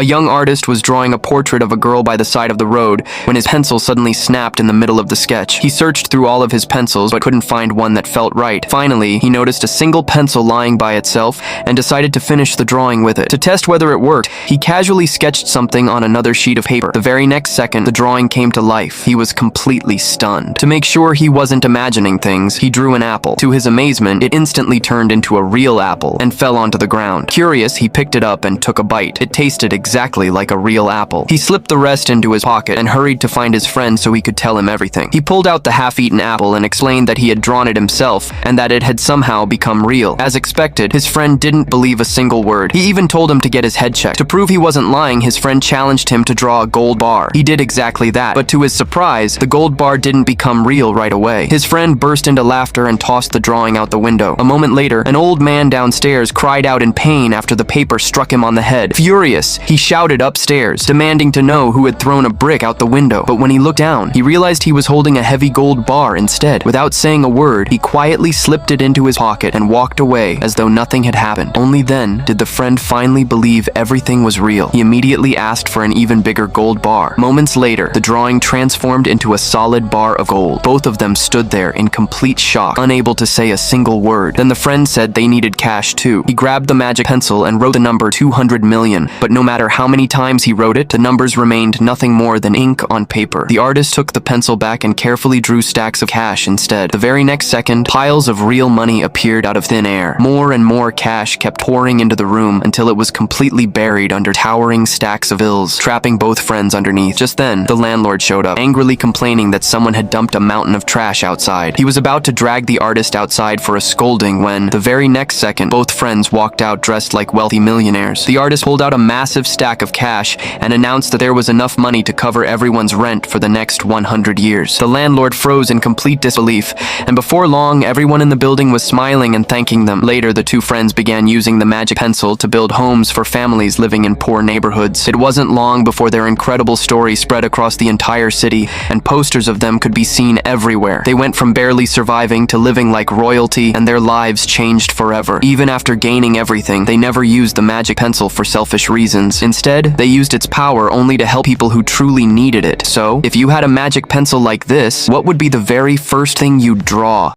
A young artist was drawing a portrait of a girl by the side of the road when his pencil suddenly snapped in the middle of the sketch. He searched through all of his pencils but couldn't find one that felt right. Finally, he noticed a single pencil lying by itself and decided to finish the drawing with it. To test whether it worked, he casually sketched something on another sheet of paper. The very next second, the drawing came to life. He was completely stunned. To make sure he wasn't imagining things, he drew an apple. To his amazement, it instantly turned into a real apple and fell onto the ground. Curious, he picked it up and took a bite. It tasted exactly like a real apple. He slipped the rest into his pocket and hurried to find his friend so he could tell him everything. He pulled out the half-eaten apple and explained that he had drawn it himself and that it had somehow become real. As expected, his friend didn't believe a single word. He even told him to get his head checked. To prove he wasn't lying, his friend challenged him to draw a gold bar. He did exactly that, but to his surprise, the gold bar didn't become real right away. His friend burst into laughter and tossed the drawing out the window. A moment later, an old man downstairs cried out in pain after the paper struck him on the head. Furious, he shouted upstairs, demanding to know who had thrown a brick out the window. But when he looked down, he realized he was holding a heavy gold bar instead. Without saying a word, he quietly slipped it into his pocket and walked away as though nothing had happened. Only then did the friend finally believe everything was real. He immediately asked for an even bigger gold bar. Moments later, the drawing transformed into a solid bar of gold. Both of them stood there in complete shock, unable to say a single word. Then the friend said they needed cash too. He grabbed the magic pencil and wrote the number 200 million, but no matter how many times he wrote it, the numbers remained nothing more than ink on paper. The artist took the pencil back and carefully drew stacks of cash instead. The very next second, piles of real money appeared out of thin air. More and more cash kept pouring into the room until it was completely buried under towering stacks of bills, trapping both friends underneath. Just then, the landlord showed up, angrily complaining that someone had dumped a mountain of trash outside. He was about to drag the artist outside for a scolding when, the very next second, both friends walked out dressed like wealthy millionaires. The artist pulled out a massive stack of cash and announced that there was enough money to cover everyone's rent for the next 100 years. The landlord froze in complete disbelief, and before long, everyone in the building was smiling and thanking them. Later, the two friends began using the magic pencil to build homes for families living in poor neighborhoods. It wasn't long before their incredible story spread across the entire city, and posters of them could be seen everywhere. They went from barely surviving to living like royalty, and their lives changed forever. Even after gaining everything, they never used the magic pencil for selfish reasons. Instead, they used its power only to help people who truly needed it. So, if you had a magic pencil like this, what would be the very first thing you'd draw?